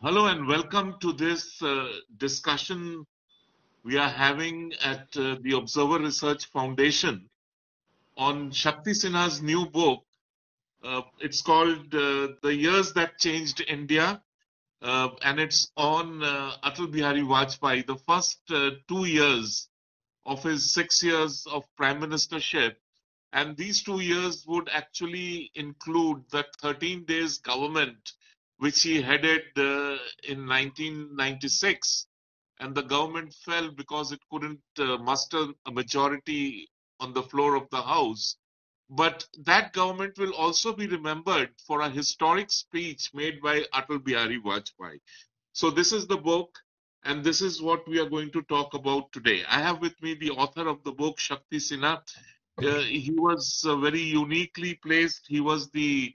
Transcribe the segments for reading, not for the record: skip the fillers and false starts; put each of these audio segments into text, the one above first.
Hello and welcome to this discussion we are having at the Observer Research Foundation on Shakti Sinha's new book. It's called The Years That Changed India, and it's on Atal Bihari Vajpayee, the first 2 years of his 6 years of prime ministership. And these 2 years would actually include the 13 days government which he headed in 1996. And the government fell because it couldn't muster a majority on the floor of the House. But that government will also be remembered for a historic speech made by Atal Bihari Vajpayee. So this is the book, and this is what we are going to talk about today. I have with me the author of the book, Shakti Sinha. He was very uniquely placed. He was the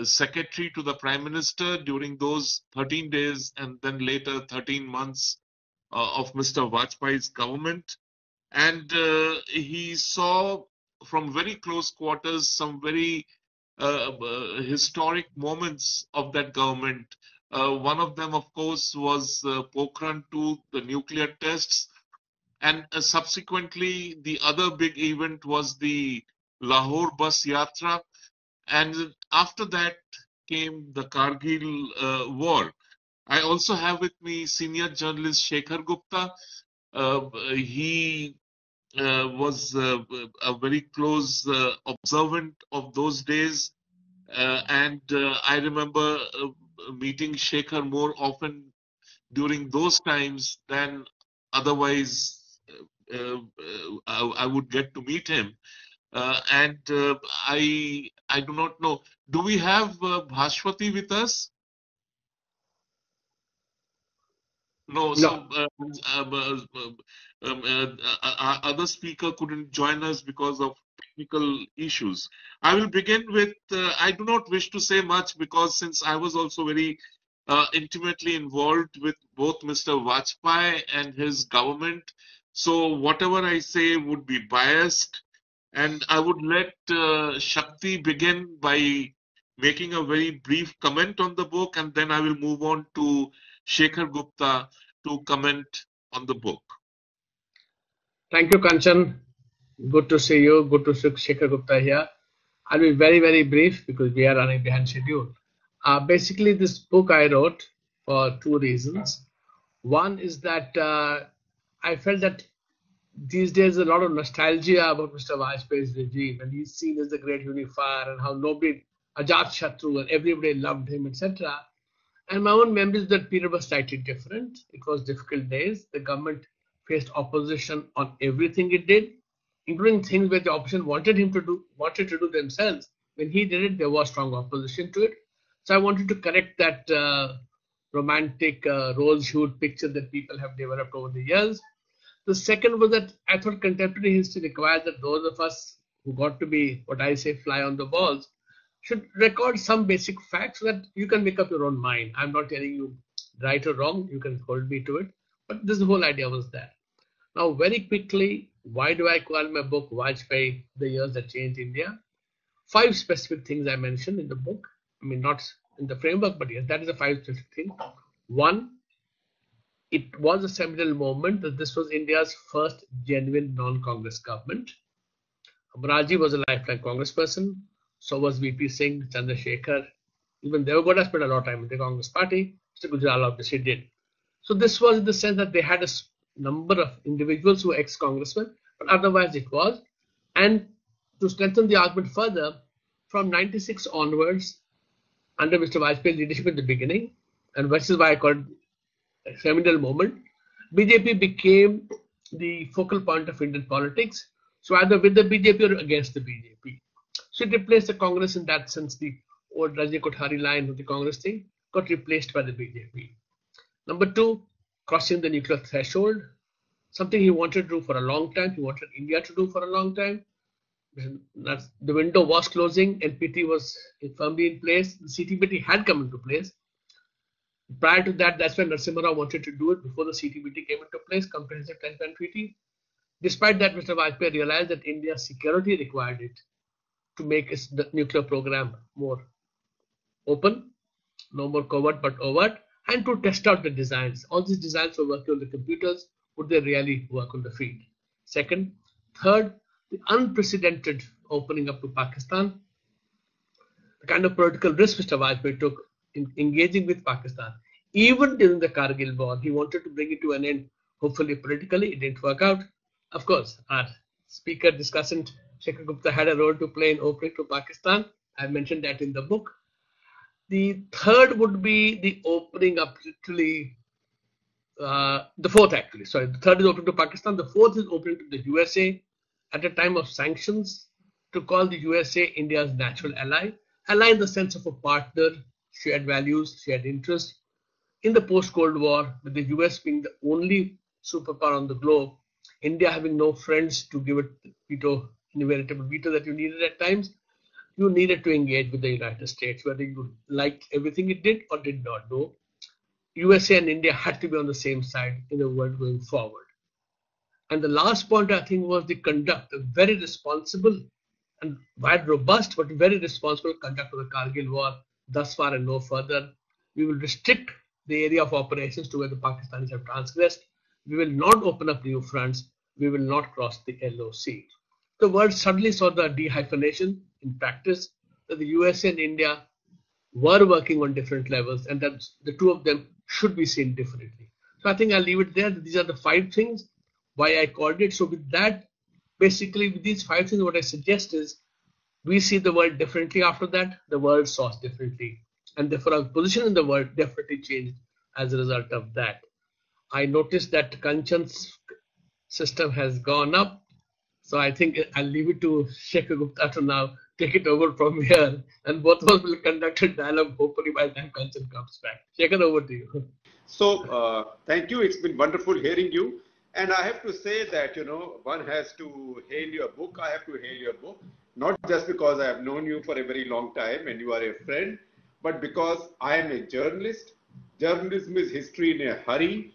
secretary to the prime minister during those 13 days and then later 13 months of Mr. Vajpayee's government. And he saw from very close quarters some very historic moments of that government. One of them, of course, was Pokhran-II, the nuclear tests. And subsequently, the other big event was the Lahore Bus Yatra. And after that came the Kargil war. I also have with me senior journalist Shekhar Gupta. He was a very close observant of those days. And I remember meeting Shekhar more often during those times than otherwise I would get to meet him. And I do not know. Do we have Bhashwati with us? No. No. So our other speaker couldn't join us because of technical issues. I will begin with. I do not wish to say much because since I was also very intimately involved with both Mr. Vajpayee and his government, so whatever I say would be biased. And I would let Shakti begin by making a very brief comment on the book, and then I will move on to Shekhar Gupta to comment on the book. Thank you, Kanchan. Good to see you. Good to see Shekhar Gupta here. I'll be very, very brief because we are running behind schedule. Basically, this book I wrote for two reasons. One is that I felt that these days a lot of nostalgia about Mr. Vajpayee's regime, and he's seen as the great unifier and how nobody, Ajat Shatru, and everybody loved him, etc. And my own memories of that period was slightly different. It was difficult days. The government faced opposition on everything it did, including things where the opposition wanted to do themselves. When he did it, there was strong opposition to it. So I wanted to correct that romantic rose-hued picture that people have developed over the years. The second was that I thought contemporary history requires that those of us who got to be, what I say, fly on the walls, should record some basic facts so that you can make up your own mind. I'm not telling you right or wrong, you can hold me to it, but this whole idea was there. Now, very quickly, why do I call my book Vajpayee, The Years That Changed India? 5 specific things I mentioned in the book. I mean, not in the framework, but yes, that is the 5 specific things. One, it was a seminal moment that this was India's first genuine non-Congress government. Rajiv was a lifelong congressperson. So was VP Singh, Chandrasekhar. Even Devoid spent a lot of time in the Congress party. Mr. Gujaral obviously did. So this was in the sense that they had a number of individuals who were ex-congressmen, but otherwise it was. And to strengthen the argument further, from 96 onwards, under Mr. Vajpayee's leadership in the beginning, and which is why I called it a seminal moment, BJP became the focal point of Indian politics. So either with the BJP or against the BJP. So it replaced the Congress in that sense. The old Rajni Kothari line of the Congress thing got replaced by the BJP. Number 2, crossing the nuclear threshold, something he wanted to do for a long time. He wanted India to do for a long time. The window was closing. NPT was firmly in place. The CTBT had come into place. Prior to that, that's when Narasimha Rao wanted to do it before the CTBT came into place, Comprehensive Transparent Treaty. Despite that, Mr. Vajpayee realized that India's security required it to make its nuclear program more open. no more covert but overt, and to test out the designs. All these designs were working on the computers. Would they really work on the field? Second. Third, the unprecedented opening up to Pakistan, the kind of political risk Mr. Vajpayee took in engaging with Pakistan. Even during the Kargil war, he wanted to bring it to an end, hopefully politically. It didn't work out. Of course, our speaker, discussant, Shekhar Gupta had a role to play in opening to Pakistan. I mentioned that in the book. The third would be the opening up, literally, the fourth actually. Sorry, the third is opening to Pakistan. The fourth is opening to the USA at a time of sanctions, to call the USA India's natural ally. Ally in the sense of a partner, shared values, shared interests. In the post-Cold War, with the US being the only superpower on the globe, India having no friends to give it veto, inevitable veto that you needed at times, you needed to engage with the United States, whether you liked everything it did or did not do. USA and India had to be on the same side in the world going forward. And the last point, I think, was the conduct, a very responsible and quite robust, but very responsible conduct of the Kargil war thus far and no further. We will restrict the area of operations to where the Pakistanis have transgressed. We will not open up new fronts. We will not cross the LOC. The world suddenly saw the dehyphenation in practice, that the USA and India were working on different levels, and that the two of them should be seen differently. So I think I'll leave it there. These are the 5 things why I called it. So with that, basically with these 5 things, what I suggest is we see the world differently after that. The world saw us differently. And therefore our position in the world definitely changed as a result of that. I noticed that Kanchan's system has gone up. So I think I'll leave it to Shekhar Gupta to now take it over from here. And both of us will conduct a dialogue hopefully by the time Kanchan comes back. Shekhar, over to you. So, thank you. It's been wonderful hearing you. And I have to say that, one has to hail your book. I have to hail your book, not just because I have known you for a very long time and you are a friend, but because I am a journalist. Journalism is history in a hurry,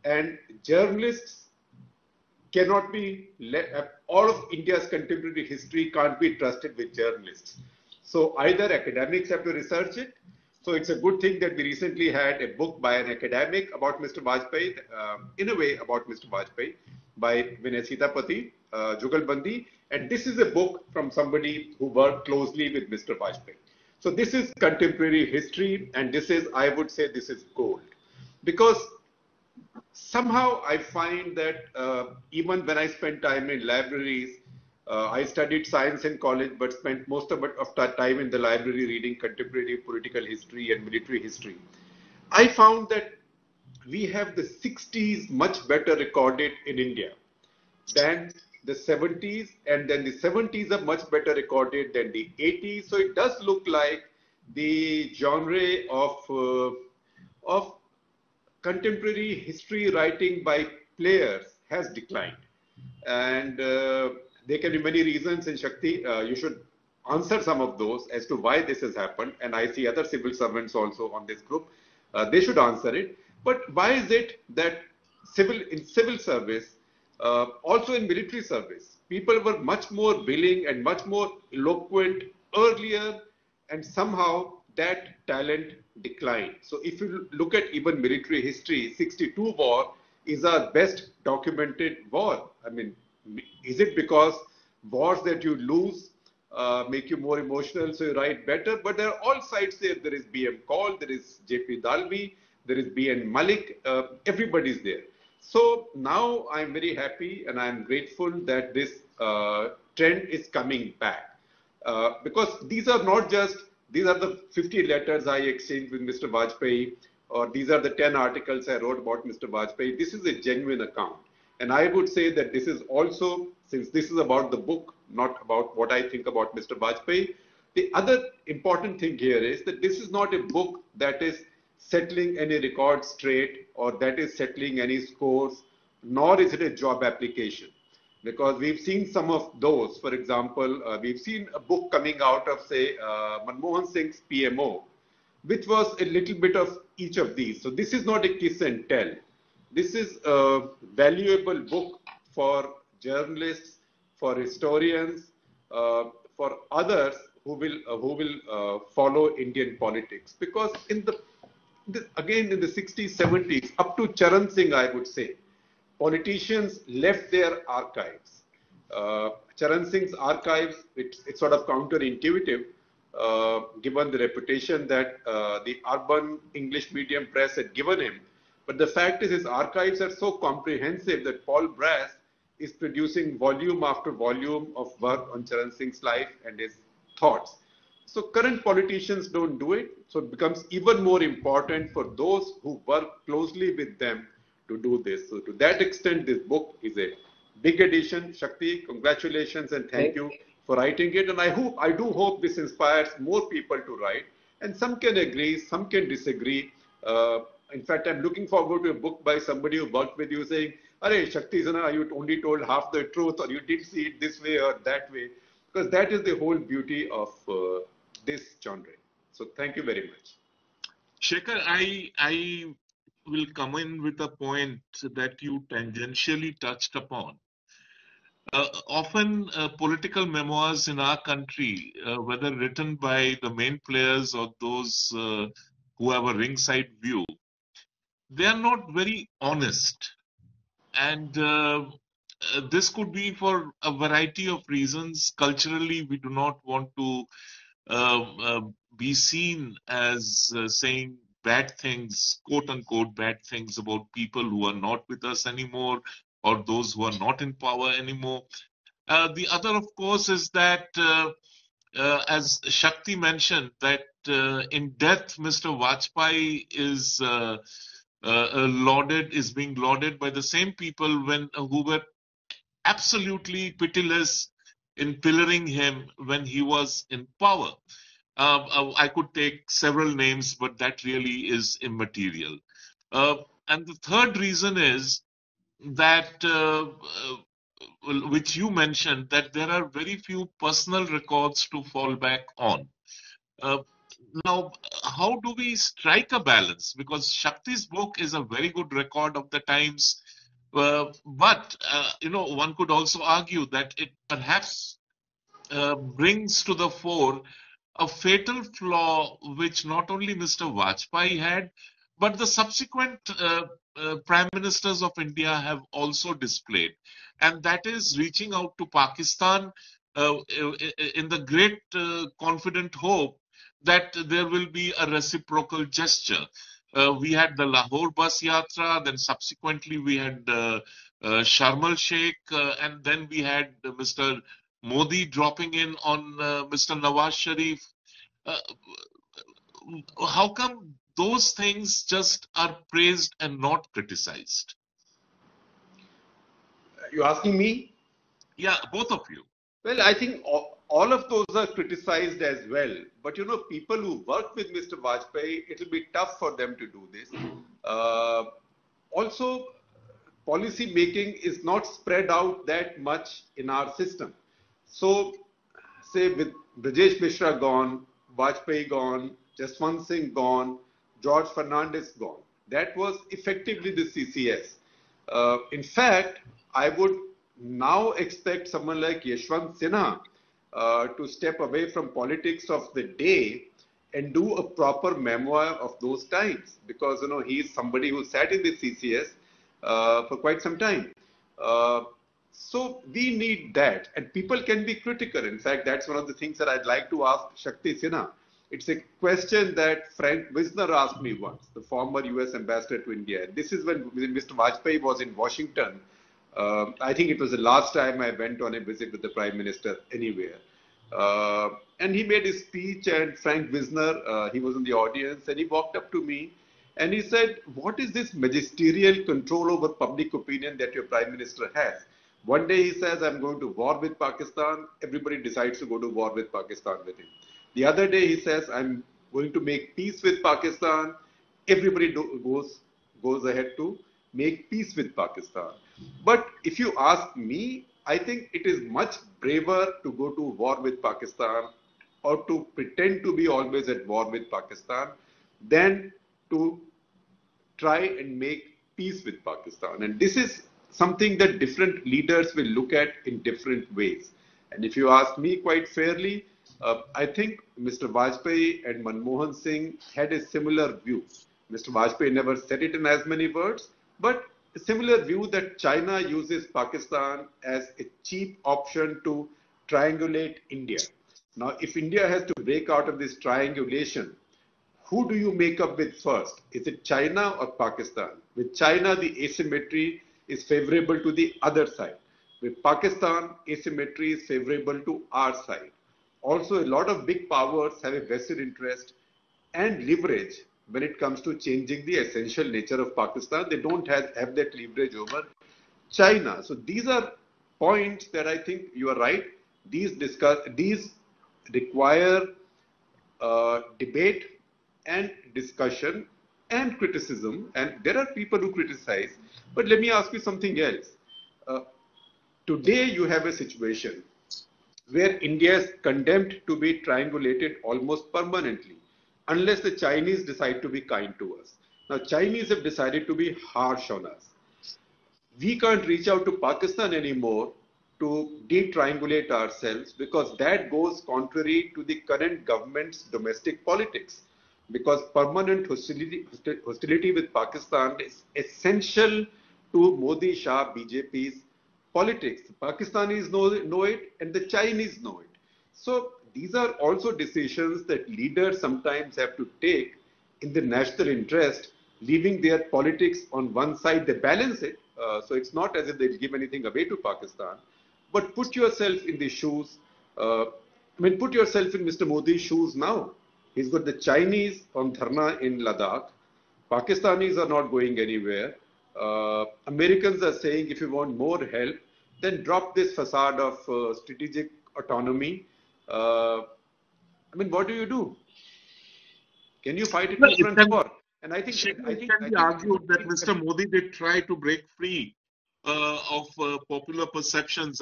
and journalists cannot be, all of India's contemporary history can't be trusted with journalists. So either academics have to research it. So it's a good thing that we recently had a book by an academic about Mr. Vajpayee, in a way about Mr. Vajpayee, by Vinay Sitapati, Jugalbandi. And this is a book from somebody who worked closely with Mr. Vajpayee. So this is contemporary history, and this is, I would say, this is gold. Because somehow I find that even when I spend time in libraries, I studied science in college, but spent most of that time in the library reading contemporary political history and military history. I found that we have the 60s much better recorded in India than the 70s, and then the 70s are much better recorded than the 80s. So it does look like the genre of contemporary history writing by players has declined. And there can be many reasons in Shakti. You should answer some of those as to why this has happened. And I see other civil servants also on this group. They should answer it. But why is it that in civil service, also in military service, people were much more willing and much more eloquent earlier, and somehow that talent declined. So if you look at even military history, 62 war is our best documented war. I mean, is it because wars that you lose make you more emotional, so you write better? But there are all sides there. There is B.M. Kaul, there is J.P. Dalvi, there is B.N. Malik, everybody's there. So now I'm very happy and I'm grateful that this trend is coming back. Because these are not just, these are the 50 letters I exchanged with Mr. Vajpayee, or these are the 10 articles I wrote about Mr. Vajpayee. This is a genuine account. And I would say that this is also, since this is about the book, not about what I think about Mr. Vajpayee, the other important thing here is that this is not a book that is settling any records straight or that is settling any scores, nor is it a job application. Because we've seen some of those. For example, we've seen a book coming out of, say, Manmohan Singh's PMO, which was a little bit of each of these. So this is not a kiss and tell. This is a valuable book for journalists, for historians, for others who will follow Indian politics. Because again in the 60s, 70s, up to Charan Singh, I would say, politicians left their archives. Charan Singh's archives, it's sort of counterintuitive, given the reputation that the urban English medium press had given him. But the fact is, his archives are so comprehensive that Paul Brass is producing volume after volume of work on Charan Singh's life and his thoughts. So current politicians don't do it. So it becomes even more important for those who work closely with them to do this. So to that extent, this book is a big addition. Shakti, congratulations and thank you for writing it. And I do hope this inspires more people to write. And some can agree, some can disagree. In fact, I'm looking forward to a book by somebody who worked with you saying, "Arey, Shakti Sinha, you only told half the truth, or you did see it this way or that way." Because that is the whole beauty of this genre. So thank you very much. Shekhar, I will come in with a point that you tangentially touched upon. Often political memoirs in our country, whether written by the main players or those who have a ringside view, they are not very honest. And this could be for a variety of reasons. Culturally, we do not want to be seen as saying bad things, quote unquote, bad things about people who are not with us anymore or those who are not in power anymore. The other, of course, is that, as Shakti mentioned, that in death, Mr. Vajpayee is being lauded by the same people who were absolutely pitiless in pillaring him when he was in power. I could take several names, but that really is immaterial. And the third reason is that, which you mentioned, that there are very few personal records to fall back on. Now, how do we strike a balance? Because Shakti's book is a very good record of the times, but one could also argue that it perhaps brings to the fore a fatal flaw which not only Mr. Vajpayee had, but the subsequent prime ministers of India have also displayed. And that is reaching out to Pakistan in the great confident hope that there will be a reciprocal gesture. We had the Lahore Bus Yatra, then subsequently we had Sharm el Sheikh, and then we had Mr. Modi dropping in on Mr. Nawaz Sharif. How come those things just are praised and not criticized? You asking me? Yeah, both of you. Well, I think all of those are criticized as well. But people who work with Mr. Vajpayee, it will be tough for them to do this. Also, policy making is not spread out that much in our system. So, say with Brajesh Mishra gone, Vajpayee gone, Jaswant Singh gone, George Fernandez gone. That was effectively the CCS. In fact, I would now expect someone like Yashwant Sinha to step away from politics of the day and do a proper memoir of those times, because he is somebody who sat in the CCS for quite some time. So we need that, and people can be critical. In fact, that's one of the things that I'd like to ask Shakti Sinha. It's a question that Frank Wisner asked me once, the former US ambassador to India. This is when Mr. Vajpayee was in Washington. I think it was the last time I went on a visit with the Prime Minister anywhere. And he made his speech, and Frank Wisner, he was in the audience, and he walked up to me and he said, "What is this magisterial control over public opinion that your Prime Minister has?" One day he says, "I'm going to war with Pakistan." Everybody decides to go to war with Pakistan with him. The other day he says, "I'm going to make peace with Pakistan." Everybody goes ahead to make peace with Pakistan. But if you ask me, I think it is much braver to go to war with Pakistan or to pretend to be always at war with Pakistan than to try and make peace with Pakistan. And this is something that different leaders will look at in different ways. And if you ask me quite fairly, I think Mr. Vajpayee and Manmohan Singh had a similar view. Mr. Vajpayee never said it in as many words, but a similar view that China uses Pakistan as a cheap option to triangulate India. Now, if India has to break out of this triangulation, who do you make up with first? Is it China or Pakistan? With China, the asymmetry is favorable to the other side. With Pakistan, asymmetry is favorable to our side. Also, a lot of big powers have a vested interest and leverage when it comes to changing the essential nature of Pakistan. They don't have that leverage over China. So these are points that I think you are right. These require debate and discussion and criticism. And there are people who criticize. But let me ask you something else. Today you have a situation where India is condemned to be triangulated almost permanently, unless the Chinese decide to be kind to us. Now, Chinese have decided to be harsh on us. We can't reach out to Pakistan anymore to de-triangulate ourselves, because that goes contrary to the current government's domestic politics. Because permanent hostility with Pakistan is essential to Modi Shah BJP's politics. The Pakistanis know it and the Chinese know it. So these are also decisions that leaders sometimes have to take in the national interest, leaving their politics on one side. They balance it. So it's not as if they give anything away to Pakistan. But put yourself in the shoes. Put yourself in Mr. Modi's shoes now. He's got the Chinese on dharna in Ladakh. Pakistanis are not going anywhere. Americans are saying, if you want more help, then drop this facade of strategic autonomy. What do you do? Can you fight it in front war? And I think it can be argued that Mr. Modi did try to break free of popular perceptions.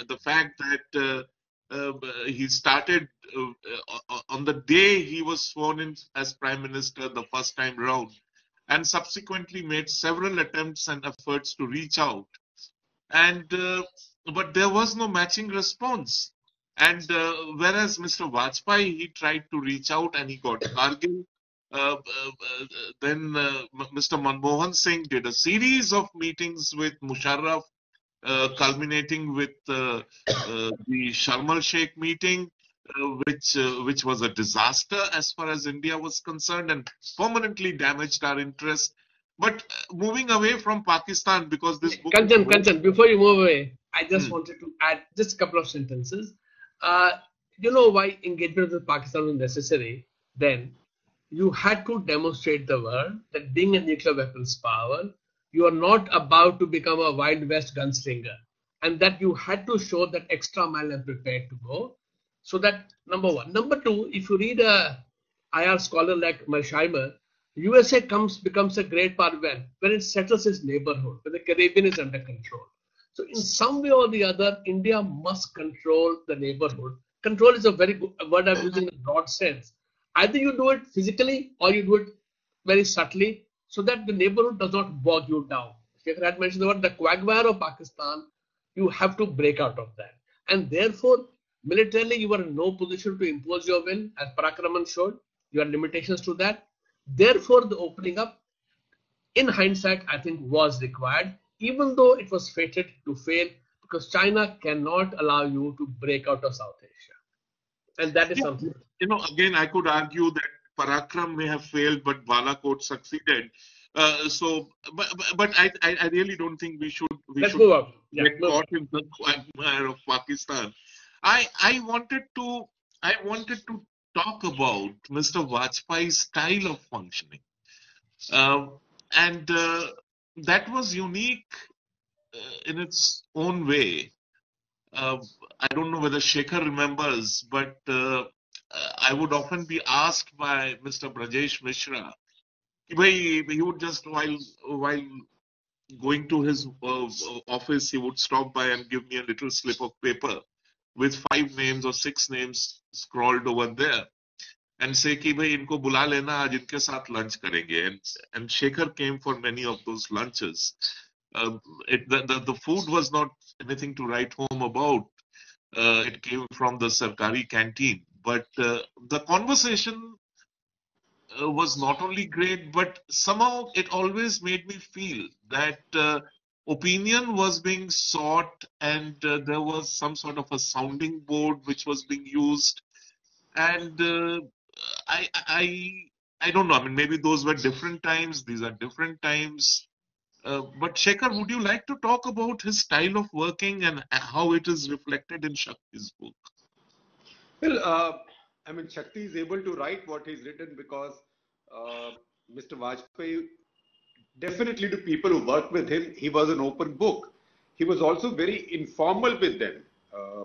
The fact that he started on the day he was sworn in as Prime Minister the first time round, and subsequently made several attempts and efforts to reach out. But there was no matching response. And whereas Mr. Vajpayee, he tried to reach out and he got Kargil. Then Mr. Manmohan Singh did a series of meetings with Musharraf, culminating with the Sharm el-Sheikh meeting, which was a disaster as far as India was concerned and permanently damaged our interest. But moving away from Pakistan, because this book... Kanchan, before you move away, I just wanted to add just a couple of sentences. You know why engagement with Pakistan was necessary then? You had to demonstrate the world that being a nuclear weapons power, you are not about to become a Wild West gunslinger. And that you had to show that extra mile and prepared to go. So that, number one. Number two, if you read a IR scholar like Mersheimer, USA becomes a great power when it settles its neighborhood, when the Caribbean is under control. So in some way or the other, India must control the neighborhood. Control is a very good word I'm using in a broad sense. Either you do it physically or you do it very subtly so that the neighborhood does not bog you down. Shekhar had mentioned the word the quagmire of Pakistan. You have to break out of that. And therefore, militarily, you are in no position to impose your will, as Parakraman showed. You have limitations to that. Therefore, the opening up, in hindsight, I think was required, even though it was fated to fail, because China cannot allow you to break out of South Asia. And that is something. Again, I could argue that Parakram may have failed, but Balakot succeeded. But I really don't think we should get caught in the quagmire of Pakistan. I wanted to talk about Mr. Vajpayee's style of functioning. And that was unique in its own way. I don't know whether Shekhar remembers, but I would often be asked by Mr. Brajesh Mishra. He would just, while going to his office, he would stop by and give me a little slip of paper with 5 names or 6 names scrawled over there, and say ki bhai inko bula lena, aaj inke saath lunch karenge. And Shekhar came for many of those lunches. The food was not anything to write home about. It came from the Sarkari canteen, But the conversation was not only great, but somehow it always made me feel that opinion was being sought, and there was some sort of a sounding board which was being used. And I, I, I don't know. I mean, maybe those were different times. These are different times. But Shekhar, would you like to talk about his style of working and how it is reflected in Shakti's book? Well, I mean, Shakti is able to write what he's written because Mr. Vajpayee, definitely to people who worked with him, he was an open book. He was also very informal with them.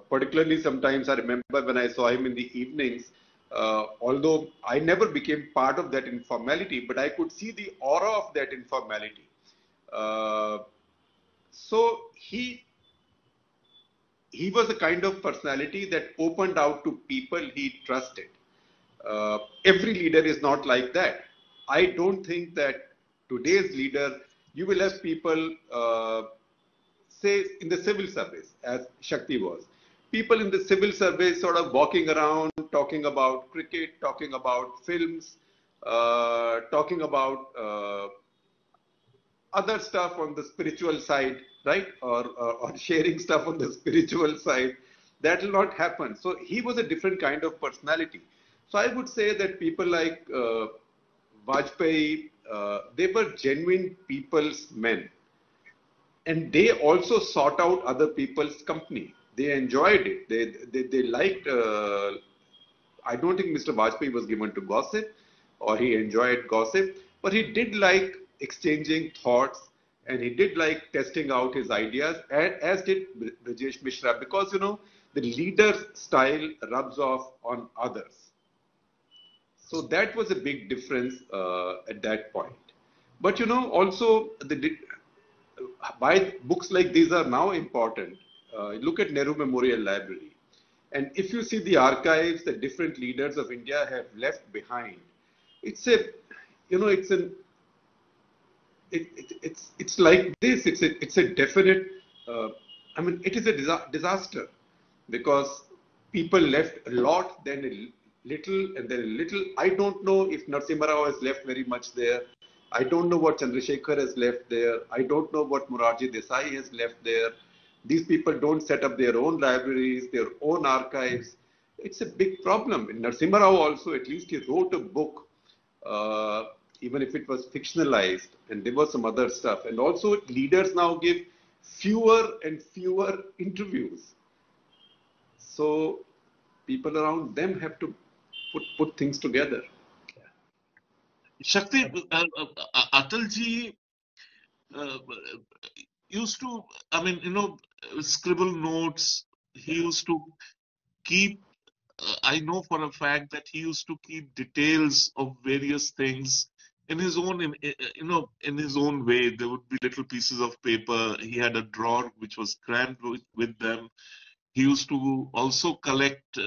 Particularly, sometimes I remember when I saw him in the evenings, although I never became part of that informality, but I could see the aura of that informality. So he was a kind of personality that opened out to people he trusted. Every leader is not like that. I don't think that today's leader, you will have people, say in the civil service, as Shakti was. People in the civil service sort of walking around, talking about cricket, talking about films, talking about other stuff on the spiritual side, right? Or sharing stuff on the spiritual side. That will not happen. So he was a different kind of personality. So I would say that people like Vajpayee, they were genuine people's men. And they also sought out other people's company. They enjoyed it. They liked, I don't think Mr. Vajpayee was given to gossip or he enjoyed gossip, but he did like exchanging thoughts and he did like testing out his ideas, as did Brajesh Mishra, because, you know, the leader's style rubs off on others. So that was a big difference at that point. But, you know, also why books like these are now important. Look at Nehru Memorial Library. And if you see the archives that different leaders of India have left behind, it's a, you know, it's like this. It's a definite, I mean, it is a disaster because people left a lot, then a little, and then a little. I don't know if Narasimha Rao has left very much there. I don't know what Chandrasekhar has left there. I don't know what Morarji Desai has left there. These people don't set up their own libraries, their own archives. It's a big problem. In Narasimha Rao also, at least he wrote a book, even if it was fictionalized, and there was some other stuff. And also leaders now give fewer and fewer interviews. So people around them have to put things together. Shakti, Atalji used to, I mean, you know, scribble notes. He used to keep, I know for a fact that he used to keep details of various things in his own, you know, in his own way. There would be little pieces of paper. He had a drawer which was crammed with them. He used to also collect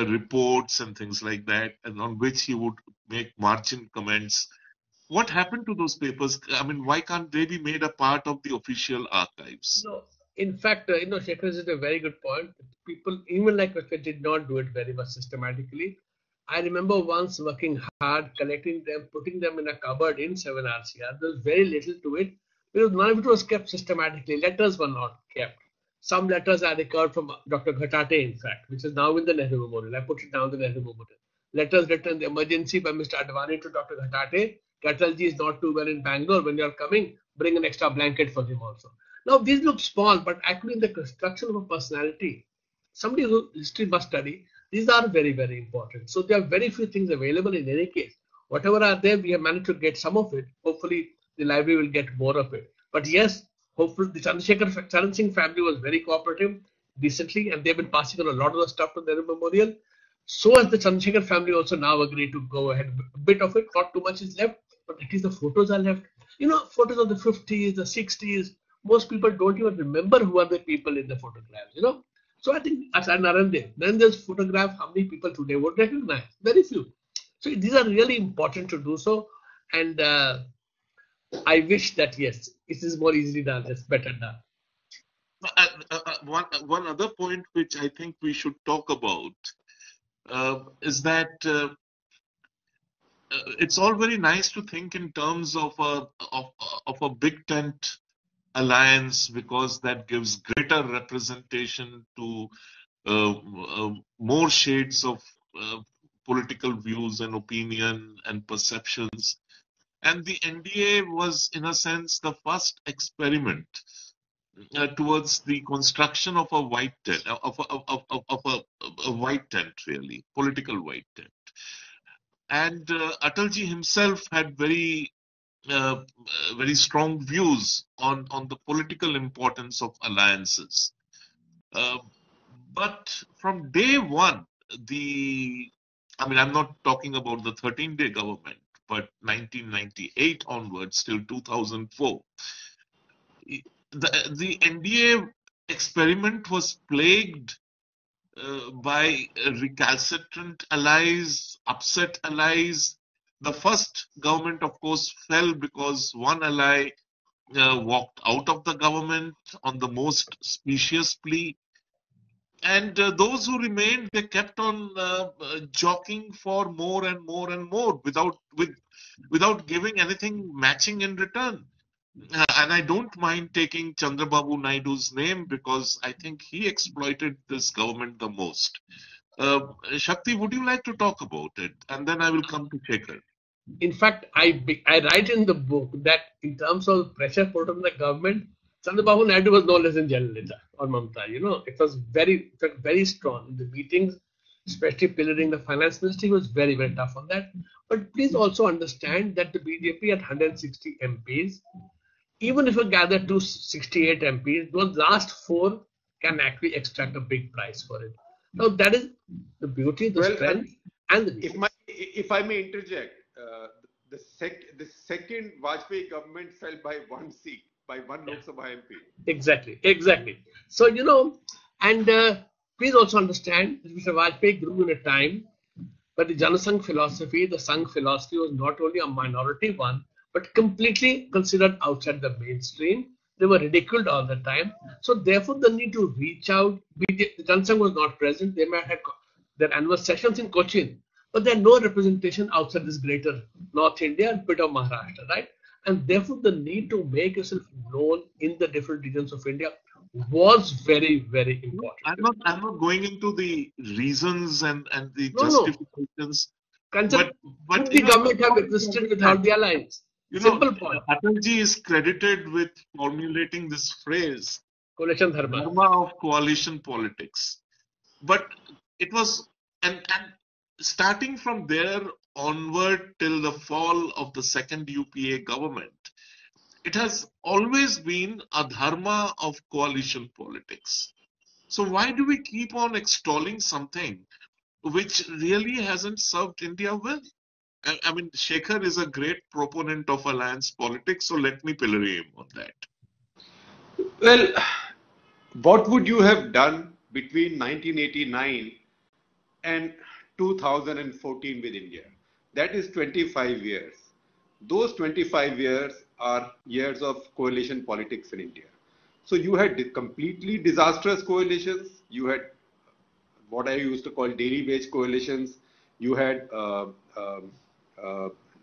reports and things like that, and on which he would make margin comments. What happened to those papers? I mean, why can't they be made a part of the official archives? No, in fact, you know, Shekhar is a very good point. People, even like Vajpayee, did not do it very much systematically. I remember once working hard, collecting them, putting them in a cupboard in 7RCR. There was very little to it because none of it was kept systematically. Letters were not kept. Some letters I recovered from Dr. Ghatate, in fact, which is now in the Nehru Memorial. I put it down in the Nehru Memorial. Letters written in the emergency by Mr. Advani to Dr. Ghatate. Atalji is not too well in Bangalore. When you are coming, bring an extra blanket for him also. Now, these look small, but actually in the construction of a personality, somebody who history must study, these are very, very important. So there are very few things available in any case. Whatever are there, we have managed to get some of it. Hopefully, the library will get more of it. But yes, hopefully, the Charan Singh family was very cooperative recently, and they've been passing on a lot of the stuff to their memorial. So has the Chandrasekhar family also now agreed to go ahead. A bit of it, not too much is left, but at least the photos are left. You know, photos of the 50s, the 60s, most people don't even remember who are the people in the photographs, you know. So I think as Narendra's photograph, how many people today would recognize? Very few. So these are really important to do so. And I wish that, yes, it is more easily done, it's better done. One other point which I think we should talk about is that it's all very nice to think in terms of a big tent alliance, because that gives greater representation to more shades of political views and opinion and perceptions. And the NDA was, in a sense, the first experiment towards the construction of a white tent, a white tent, really, political white tent. And Atalji himself had very strong views on the political importance of alliances. But from day one, I'm not talking about the 13-day government, but 1998 onwards till 2004, the NDA experiment was plagued by recalcitrant allies, upset allies. The first government, of course, fell because one ally walked out of the government on the most specious plea. And those who remained, they kept on jockeying for more and more and more without giving anything matching in return. And I don't mind taking Chandrababu Naidu's name, because I think he exploited this government the most. Shakti, would you like to talk about it? And then I will come to Shekhar. In fact, I write in the book that in terms of pressure put on the government, Chandrababu Naidu was no less than Jayalalitha or Mamta. It was very strong in the meetings, especially pillaring the finance ministry. He was very, very tough on that. But please also understand that the BJP had 160 MPs. Even if you gather 268 MPs, those last 4 can actually extract a big price for it. Now that is the beauty, the strength, and the weakness. If I may interject, the second Vajpayee government fell by 1 seat, by 1 Lok Sabha MP. Exactly. So, and please also understand that Mr. Vajpayee grew in a time where the Janasangh philosophy, the Sangh philosophy, was not only a minority one, but completely considered outside the mainstream. They were ridiculed all the time. So therefore, the need to reach out. Janasangh was not present. They might have their annual sessions in Cochin, but there are no representation outside this greater North India and bit of Maharashtra, right? And therefore, the need to make yourself known in the different regions of India was very, very important. I'm not going into the reasons and the justifications. But the government have existed without the alliance. Simple point. Atalji is credited with formulating this phrase, coalition dharma of coalition politics. But it was, and starting from there onward till the fall of the second UPA government, it has always been a dharma of coalition politics. So why do we keep on extolling something which really hasn't served India well? I mean, Shekhar is a great proponent of alliance politics, so let me pillory him on that. Well, what would you have done between 1989 and 2014 with India? That is 25 years. Those 25 years are years of coalition politics in India. So you had completely disastrous coalitions. You had what I used to call daily wage coalitions. You had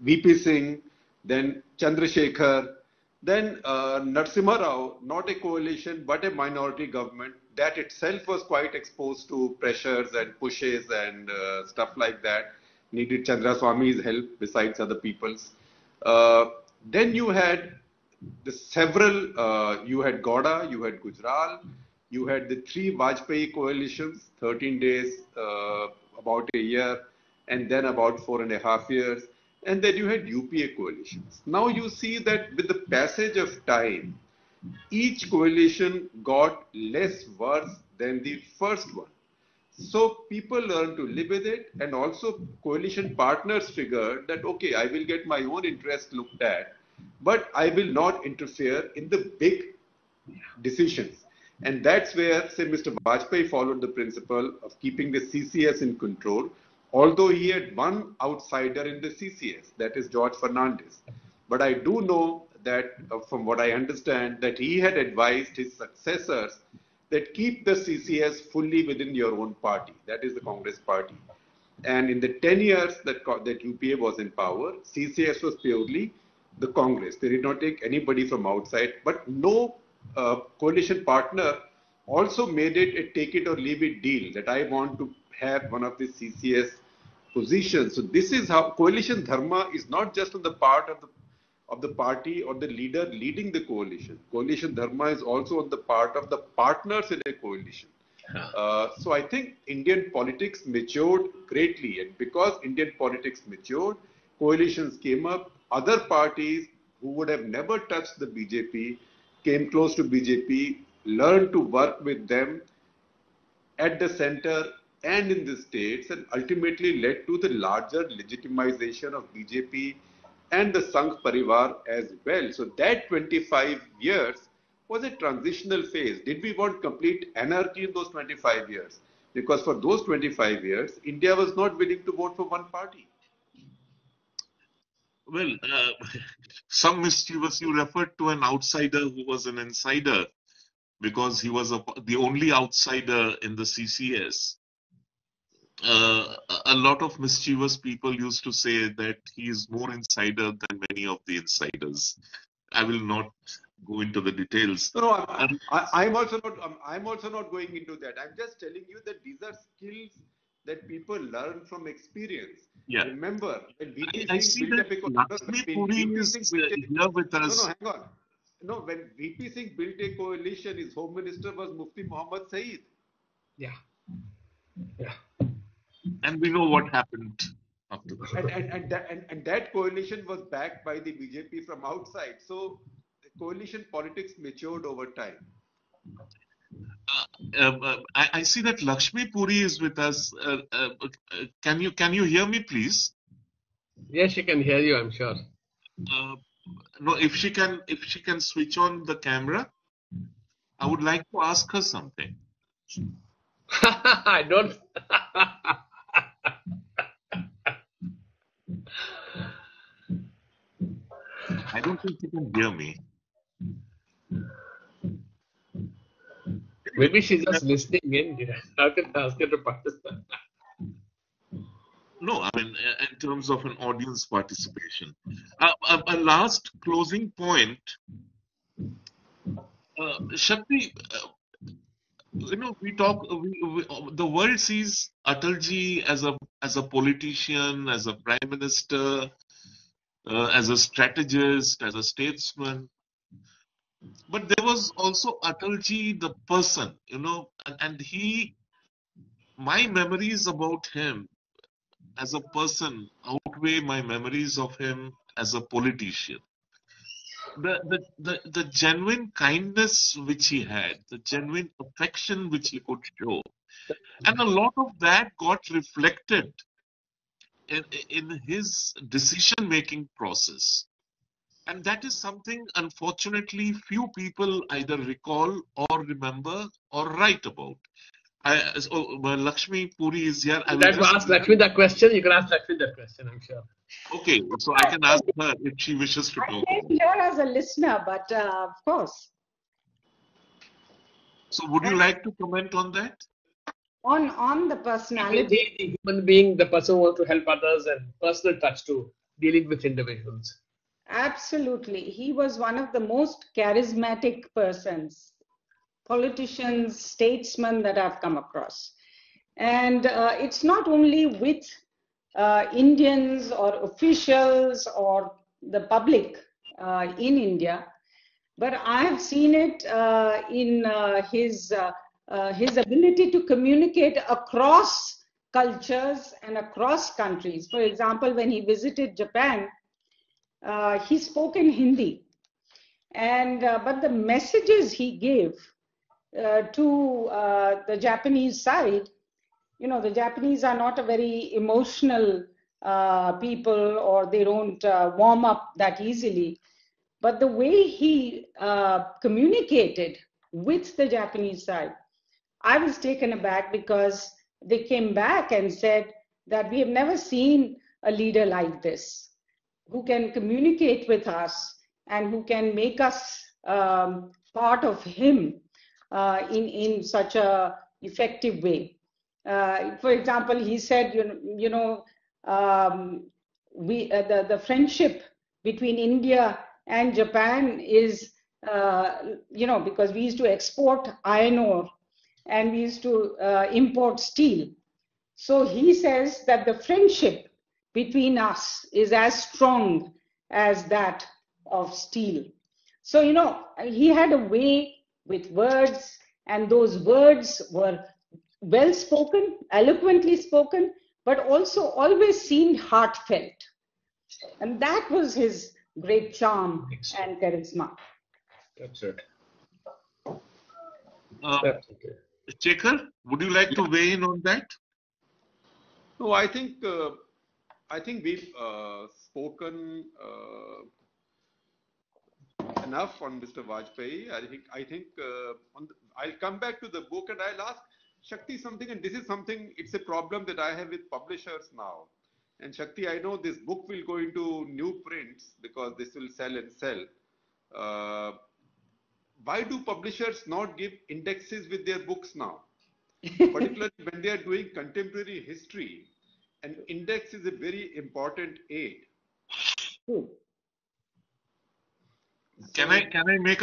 VP Singh, then Chandrasekhar, then Narasimha Rao, not a coalition but a minority government. That itself was quite exposed to pressures and pushes and stuff like that. Needed Chandraswamy's help besides other people's. Then you had the several, you had Gowda, you had Gujral, you had the 3 Vajpayee coalitions, 13 days, about a year, and then about 4.5 years. And then you had UPA coalitions. Now you see that with the passage of time, each coalition got less worse than the first one. So people learned to live with it, and also coalition partners figured that, okay, I will get my own interest looked at, but I will not interfere in the big decisions. And that's where, say, Mr. Vajpayee followed the principle of keeping the CCS in control, although he had one outsider in the CCS, that is George Fernandes. But I do know that, from what I understand, that he had advised his successors that keep the CCS fully within your own party, that is the Congress party. And in the 10 years that UPA was in power, CCS was purely the Congress. They did not take anybody from outside, but no coalition partner also made it a take it or leave it deal that I want to have one of the CCS positions. So this is how coalition dharma is not just on the part of the party or the leader leading the coalition. Coalition dharma is also on the part of the partners in a coalition. So I think Indian politics matured greatly, and because Indian politics matured, coalitions came up. Other parties who would have never touched the BJP came close to BJP, learned to work with them at the center and in the states, and ultimately led to the larger legitimization of BJP and the Sangh Parivar as well. So that 25 years was a transitional phase. Did we want complete anarchy in those 25 years? Because for those 25 years, India was not willing to vote for one party. Well, some mischievous, you referred to an outsider who was an insider because he was the only outsider in the CCS. A lot of mischievous people used to say that he is more insider than many of the insiders. I will not go into the details. No, I'm also not going into that. I'm just telling you that these are skills that people learn from experience. Yeah. Remember, when VP I Singh see built that a Lakshmi Puri is here with us. No, hang on. No, when VP Singh built a coalition, his home minister was Mufti Muhammad Saeed. Yeah. Yeah. And we know what happened after that. And that coalition was backed by the BJP from outside. So coalition politics matured over time. I see that Lakshmi Puri is with us. Can you hear me, please? Yes, she can hear you, I'm sure. No, if she can switch on the camera, I would like to ask her something. I don't. I don't think she can hear me. Maybe she's just listening in. I can ask her to participate. No, I mean, in terms of an audience participation. A last closing point. Shakti, we talk. The world sees Atalji as a politician, as a prime minister, as a strategist, as a statesman. But there was also Atalji, the person, and my memories about him as a person outweigh my memories of him as a politician. The genuine kindness which he had, the genuine affection which he could show, and a lot of that got reflected in his decision-making process. And that is something, unfortunately, few people either recall or remember or write about. Lakshmi Puri is here. I would ask Lakshmi that question. You can ask Lakshmi that question, I'm sure. Okay, so I can ask her if she wishes to talk. I came here as a listener, but of course. So would you like to comment on that? On the personality. The human being, the person who wants to help others, and personal touch to dealing with individuals. Absolutely. He was one of the most charismatic persons, politicians, statesmen that I've come across. And it's not only with Indians or officials or the public in India, but I've seen it in his ability to communicate across cultures and across countries. For example, when he visited Japan, he spoke in Hindi, and but the messages he gave to the Japanese side, the Japanese are not a very emotional people, or they don't warm up that easily. But the way he communicated with the Japanese side, I was taken aback, because they came back and said that we have never seen a leader like this, who can communicate with us and who can make us part of him in such a effective way. For example, he said, the friendship between India and Japan is, because we used to export iron ore and we used to import steel. So he says that the friendship between us is as strong as that of steel. So, he had a way with words, and those words were well spoken, eloquently spoken, but also always seemed heartfelt. And that was his great charm and charisma. That's it. Shekhar, would you like to weigh in on that? No, I think we've spoken enough on Mr. Vajpayee. I think I'll come back to the book and I'll ask Shakti something, and this is something, it's a problem that I have with publishers now. And Shakti, I know this book will go into new prints because this will sell and sell. Why do publishers not give indexes with their books now? Particularly when they are doing contemporary history, an index is a very important aid. Can I make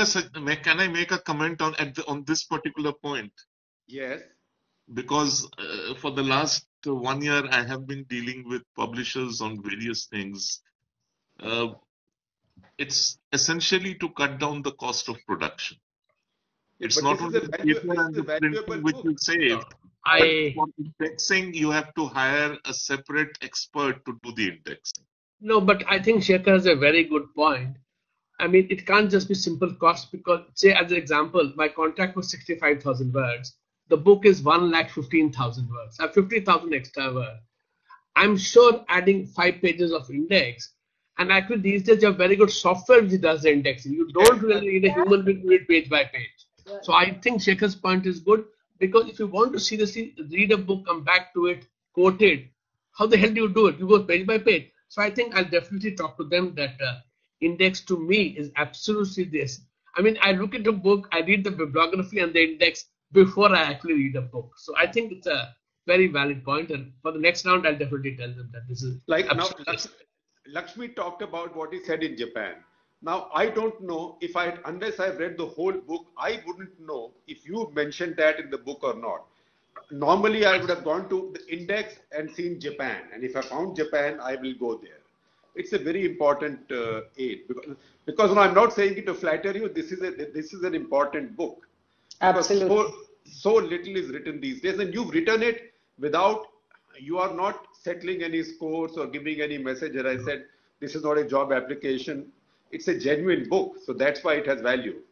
a comment on this particular point? Yes. Because for the last 1 year, I have been dealing with publishers on various things. It's essentially to cut down the cost of production. It's not only the paper and the printing which you save. For indexing, you have to hire a separate expert to do the indexing. No, but I think Shekhar has a very good point. I mean, it can't just be simple cost, because, say, as an example, my contract was 65,000 words. The book is 1,15,000 words. I have 50,000 extra words. I'm sure adding 5 pages of index, and actually these days you have very good software which does the indexing. You don't really need a human being to read page by page. So I think Shekhar's point is good, because if you want to seriously read a book, come back to it, quote it, how the hell do you do it? You go page by page. So I think I'll definitely talk to them that index to me is absolutely this. I mean, I look at the book, I read the bibliography and the index before I actually read a book. So I think it's a very valid point, and for the next round, I'll definitely tell them that this is like now. Lakshmi talked about what he said in Japan. Now I don't know if unless I've read the whole book, I wouldn't know if you mentioned that in the book or not. Normally, I would have gone to the index and seen Japan, and if I found Japan, I will go there. It's a very important aid, because no, I'm not saying it to flatter you. This is an important book. Absolutely. So little is written these days, and you've written it without, you are not settling any scores or giving any message. As I said, this is not a job application. It's a genuine book, so that's why it has value.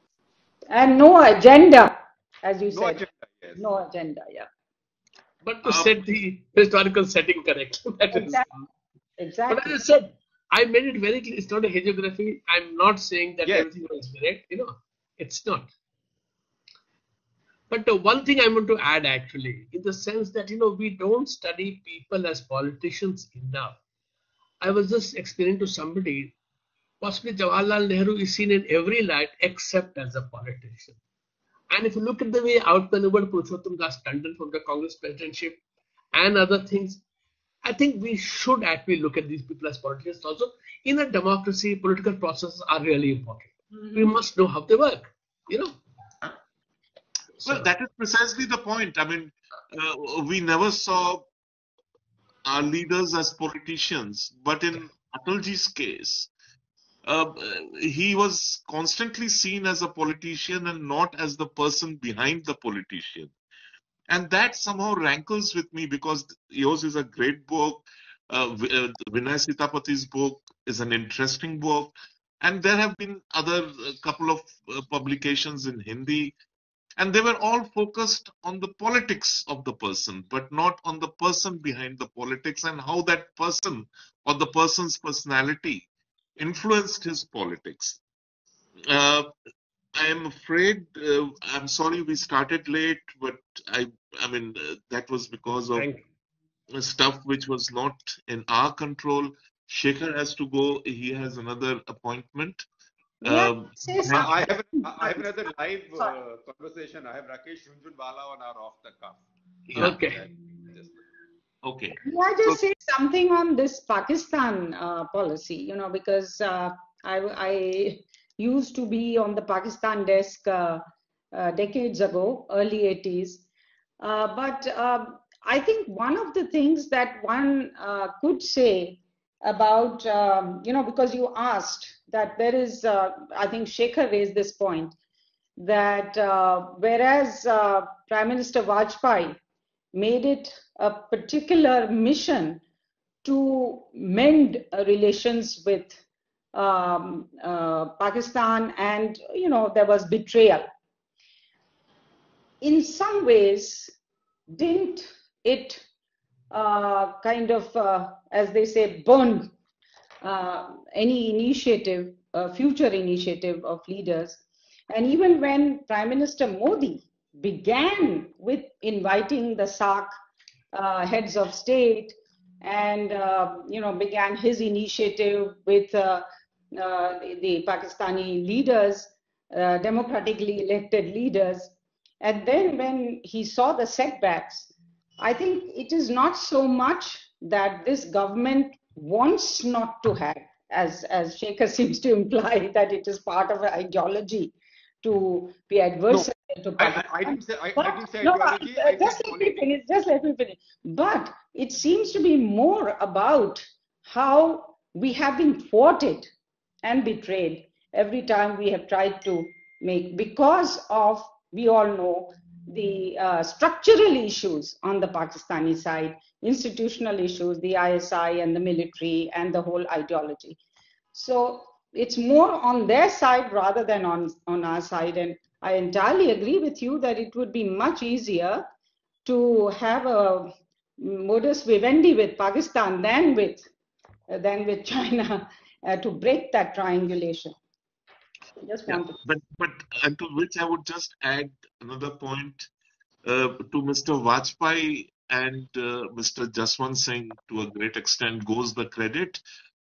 And no agenda, as you said. Agenda, yes. No agenda, yeah. But to set the historical setting correct. Exactly. But as I said, I made it very clear. It's not a hagiography. I'm not saying that everything was correct. It's not. But one thing I want to add, actually, in the sense that, we don't study people as politicians enough. I was just explaining to somebody, possibly Jawaharlal Nehru is seen in every light except as a politician. And if you look at the way outmaneuvered Purushottam Das Tandon from the Congress presidentship and other things, I think we should actually look at these people as politicians also. In a democracy, political processes are really important. Mm-hmm. We must know how they work, Well, that is precisely the point. I mean, we never saw our leaders as politicians, but in Atalji's case, he was constantly seen as a politician and not as the person behind the politician. And that somehow rankles with me, because yours is a great book. Vinay Sitapathi's book is an interesting book. And there have been other couple of publications in Hindi. And they were all focused on the politics of the person, but not on the person behind the politics and how that person or the person's personality influenced his politics. I am afraid, I'm sorry we started late, but I mean, that was because of stuff which was not in our control. Shekhar has to go. He has another appointment. I have another live conversation. I have Rakesh Junjunwala on our off the cuff. Okay. Okay. May I just say something on this Pakistan policy, you know, because I used to be on the Pakistan desk decades ago, early 80s. But I think one of the things that one could say about, you know, because you asked that there is, I think Shekhar raised this point, that whereas Prime Minister Vajpayee made it a particular mission to mend relations with Pakistan, and you know there was betrayal. In some ways, didn't it kind of, as they say, burn any initiative, future initiative of leaders? And even when Prime Minister Modi began with inviting the SAARC heads of state, and you know, began his initiative with the Pakistani leaders, democratically elected leaders, and then when he saw the setbacks, I think it is not so much that this government wants not to have, as Shekhar seems to imply, that it is part of an ideology to be adverse to Pakistan. I didn't say ideology. Just let me finish. But it seems to be more about how we have been thwarted and betrayed every time we have tried to make, because of, we all know, the structural issues on the Pakistani side, institutional issues, the ISI and the military and the whole ideology. So it's more on their side rather than on our side. And I entirely agree with you that it would be much easier to have a modus vivendi with Pakistan than with China to break that triangulation. Just wanted. But and to which I would just add another point to Mr. Vajpayee and Mr. Jaswant Singh, to a great extent, goes the credit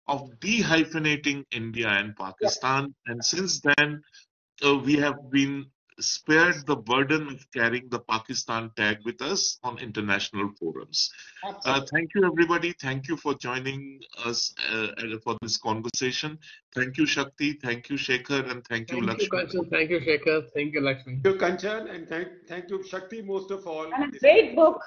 of dehyphenating India and Pakistan. And since then, we have been spared the burden of carrying the Pakistan tag with us on international forums. Thank you, everybody. Thank you for joining us for this conversation. Thank you, Shakti. Thank you, Shekhar. And thank you, Lakshmi. Thank you, Kanchan. Thank you, Shekhar. Thank you, Lakshmi. Thank you, Kanchan, and thank you, Shakti, most of all. And a great book.